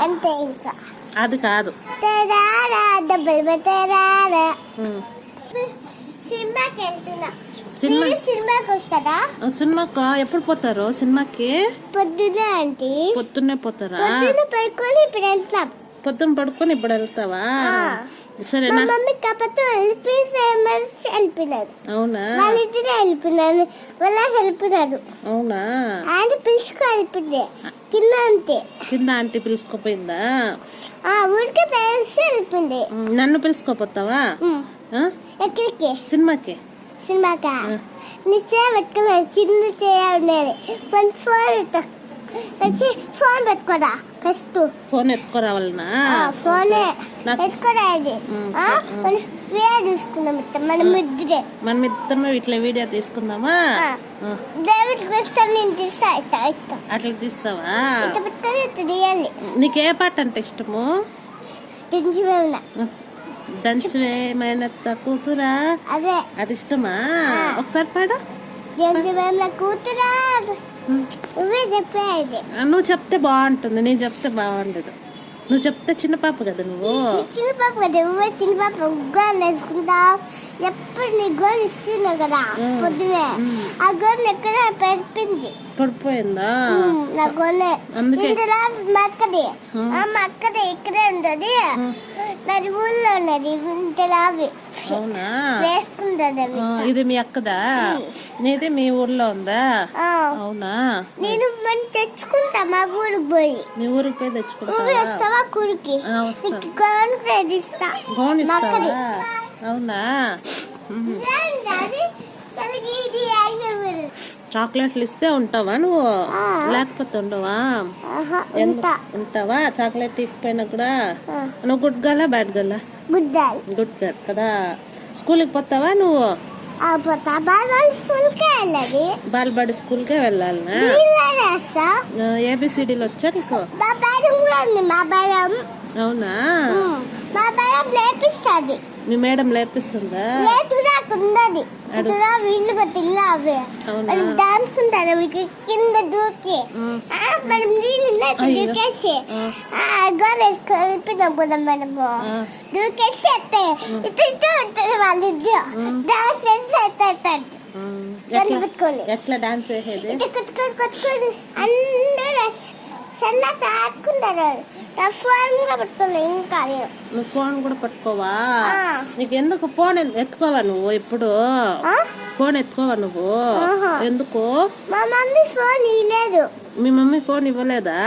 అంతే ఇంకా అది కాదు. సినిమాకి వెళ్తున్నా. సినిమాకి వస్తారా? సినిమాకి ఎప్పుడు పోతారు? సినిమాకి పొద్దున్నే ఆంటీ. పొద్దున్నే పోతారా? పొద్దున్న పడుకొని ఇప్పుడు వెళ్తాం. పొద్దున్న పడుకొని ఇప్పుడు వెళ్తావా? సరేనా. మా మమ్మీ కాకపోతే వెళ్ళిపోయినారు. అవునా? వాళ్ళిద్దరే వెళ్ళిపోయినారు. వాళ్ళ వెళ్ళిపోయినారు. అవునా? ఆంటీ పిలుచుకో వెళ్ళిపోయింది. కింద అంతే. కింద ఆంటీ పిలుచుకోపోయిందా? ఊరికే తెలిసి వెళ్ళిపోయింది. నన్ను పిలుచుకోపోతావా? ఎక్కడికి? సినిమాకి. సినిమాకా? నీ చేయ పెట్టుకున్నాను. చిన్న చేయ ఉండేది. ఫోన్ పెట్టుకోరా ఫస్ట్. ఫోన్ ఎత్తుకోరావాలనా? ఫోనే పెట్టుకోరాది. వీడియో తీసుకుందాం. మనం ఇద్దరం ఇట్లా వీడియో తీసుకుందామా? డేవిడ్ క్రిస్టల్ నేను తీస్తా. అట్లా తీస్తావా? తీయాలి. నీకే పాట అంటే ఇష్టము? దంచవేమైన కూతురా, అదే అది ఇష్టమా? ఒకసారి పాడు. కూతురా నువ్వే చెప్పేది. నువ్వు చెప్తే బాగుంటుంది, నేను చెప్తే బాగుండదు. నువ్వు చెప్తే చిన్న పాప కదా. నువ్వు చిన్న పాప కదా. నువ్వే చిన్న పాప. గోల్ వేసుకుంటా. ఎప్పుడు నీ గోల్ ఇస్తున్నావు కదా పొద్దునే. ఆ గోల్ ఎక్కడ పెరిపింది. పడిపోయిందా? నా గోలే ఇంతలా మా అక్కది ఇక్కడే ఉండదు. నాది ఊళ్ళో ఉన్నది. ఇంతలావి అవునా? వేసుకుంటది. ఇది మీ అక్కదా? నీది మీ ఊర్లో ఉందా? అవునా? నేను మనం తెచ్చుకుంటా మా ఊరికి పోయి. మీ ఊరికి పోయి తెచ్చుకుంటా? వస్తావా కూరికి? గౌన్ ఇస్తా. గౌన్ ఇస్తావా? అవునా? చాక్లెట్లు ఇస్తే ఉంటావా నువ్వు? లేకపోతే ఉండవా? ఉంటావా? చాక్లెట్ ఇచ్చిపోయినా కూడా. నువ్వు గుడ్ గర్లా బ్యాడ్ గర్లా? గుడ్ గర్ల్ కదా. స్కూల్కి పోతావా నువ్వు? బాలబడి స్కూల్కే వెళ్ళాలనా? ఏబిసిడీలు వచ్చా నీకు? అవునా? లేపిస్తుంది. మీ మేడం లేపిస్తుందా? వీళ్ళు దాచుకుంటారు కింద దూకి. మనం నీళ్ళు దూకేసి కలిపినాం కదా మనము. దూకేసి ఇట్లా ఉంటుంది. వాళ్ళిద్దరు డాన్స్ చేసి పెట్టుకోవాలి. ఎట్లా డాన్స్ చేసేది? కొట్టుకొని అందరూ సెల్లాట ఆడుకుంటారు. ఫోన్ కూడా పట్టుకోవాలి. ఇంకా నువ్వు ఫోన్ కూడా పట్టుకోవా? నీకు ఎందుకు ఫోన్ ఎత్తుకోవా నువ్వు? ఇప్పుడు ఫోన్ ఎత్తుకోవా నువ్వు? ఎందుకు? మా మమ్మీ ఫోన్ ఇవ్వలేదు. మీ మమ్మీ ఫోన్ ఇవ్వలేదా?